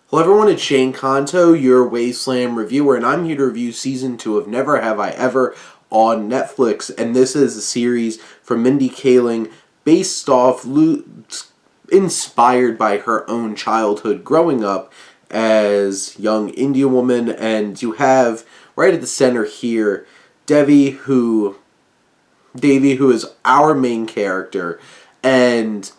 Hello everyone, it's Shane Kanto, your Wasteland reviewer, and I'm here to review Season 2 of Never Have I Ever on Netflix, and this is a series from Mindy Kaling based off, inspired by her own childhood growing up as young Indian woman, and you have, right at the center here, Davy, who is our main character, and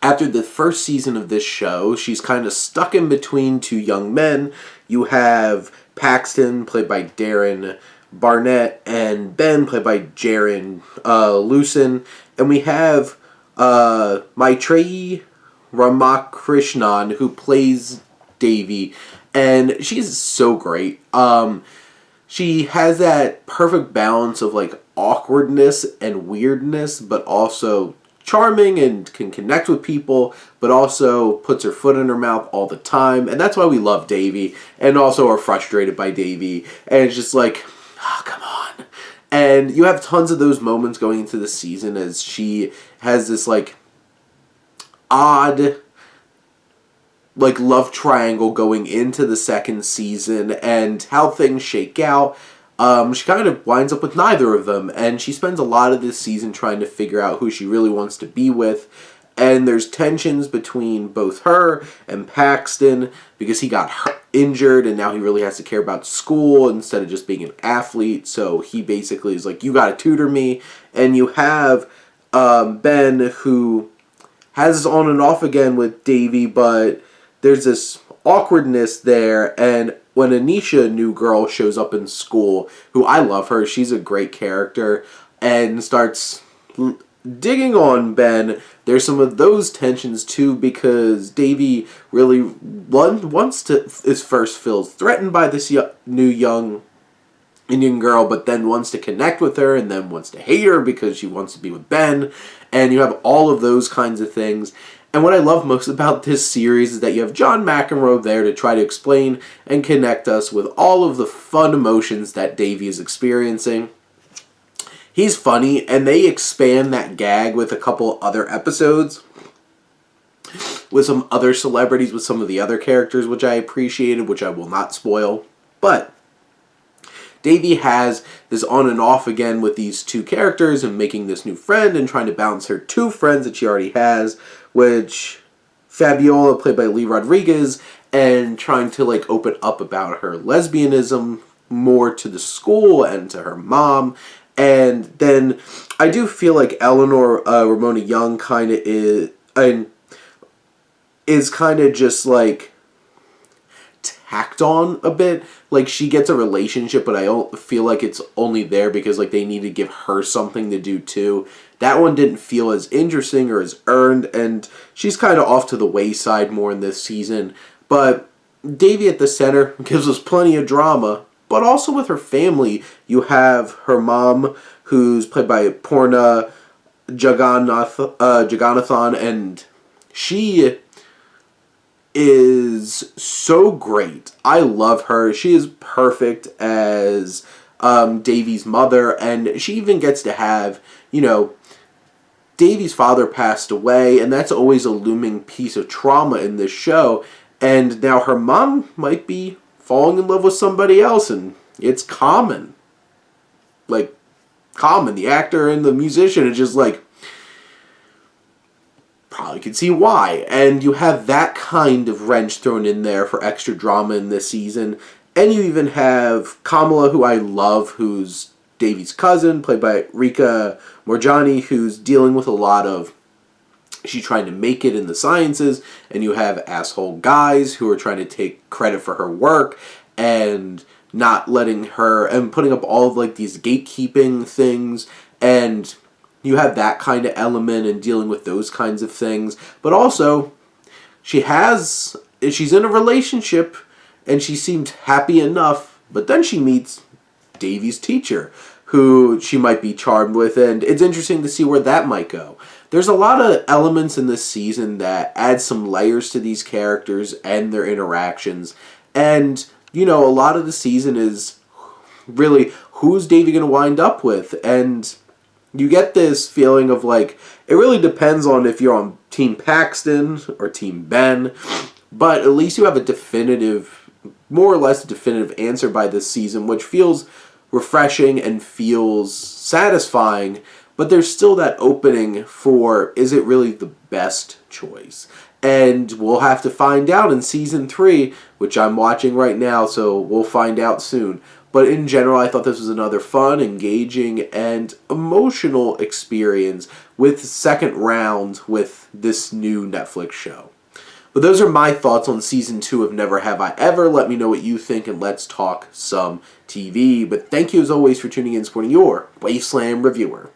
after the first season of this show, she's kind of stuck in between two young men. You have Paxton, played by Darren Barnett, and Ben, played by Jaron Lucen. And we have Maitreyi Ramakrishnan, who plays Davy. And she's so great. She has that perfect balance of like awkwardness and weirdness, but also charming and can connect with people, but also puts her foot in her mouth all the time. And that's why we love Davy, and also are frustrated by Davy. And it's just like, oh, come on. And you have tons of those moments going into the season as she has this like odd like love triangle going into the second season, and how things shake out. She kind of winds up with neither of them, and she spends a lot of this season trying to figure out who she really wants to be with. And there's tensions between both her and Paxton because he got injured and now he really has to care about school instead of just being an athlete. So he basically is like, you gotta tutor me. And you have Ben, who has this on and off again with Davy, but there's this awkwardness there. And when Anisha, a new girl, shows up in school, who I love her, she's a great character, and starts digging on Ben, there's some of those tensions too, because Davy really first feels threatened by this new young Indian girl, but then wants to connect with her, and then wants to hate her because she wants to be with Ben, and you have all of those kinds of things. And what I love most about this series is that you have John McEnroe there to try to explain and connect us with all of the fun emotions that Davy is experiencing. He's funny, and they expand that gag with a couple other episodes with some other celebrities, with some of the other characters, which I appreciated, which I will not spoil. But Davy has this on and off again with these two characters and making this new friend and trying to balance her two friends that she already has, which Fabiola, played by Lee Rodriguez, and trying to like open up about her lesbianism more to the school and to her mom. And then I do feel like Eleanor Ramona Young kind of is kind of just like tacked on a bit. Like, she gets a relationship, but I don't feel like it's only there because like they need to give her something to do too. That one didn't feel as interesting or as earned, and she's kind of off to the wayside more in this season. But Davy at the center gives us plenty of drama, but also with her family. You have her mom, who's played by Purna Jagannathan, and she is so great. I love her. She is perfect as Davy's mother, and she even gets to have, Davy's father passed away, and that's always a looming piece of trauma in this show. And now her mom might be falling in love with somebody else, and it's Common. Like, Common, the actor and the musician, is just like, probably could see why. And you have that kind of wrench thrown in there for extra drama in this season. And you even have Kamala, who I love, who's Davy's cousin, played by Rika Morjani, who's dealing with a lot of, she's trying to make it in the sciences, and you have asshole guys who are trying to take credit for her work and not letting her, and putting up all of like these gatekeeping things, and you have that kind of element and dealing with those kinds of things. But also, she's in a relationship, and she seemed happy enough, but then she meets Davy's teacher, who she might be charmed with, and it's interesting to see where that might go. There's a lot of elements in this season that add some layers to these characters and their interactions, and, a lot of the season is really, who's Davy going to wind up with? And you get this feeling of like, it really depends on if you're on Team Paxton or Team Ben, but at least you have a definitive, more or less definitive answer by this season, which feels refreshing and feels satisfying, but there's still that opening for, is it really the best choice? And we'll have to find out in Season 3, which I'm watching right now, so we'll find out soon. But in general, I thought this was another fun, engaging, and emotional experience with second round with this new Netflix show. But those are my thoughts on Season 2 of Never Have I Ever. Let me know what you think, and let's talk some TV. But thank you as always for tuning in and supporting your Wasteland reviewer.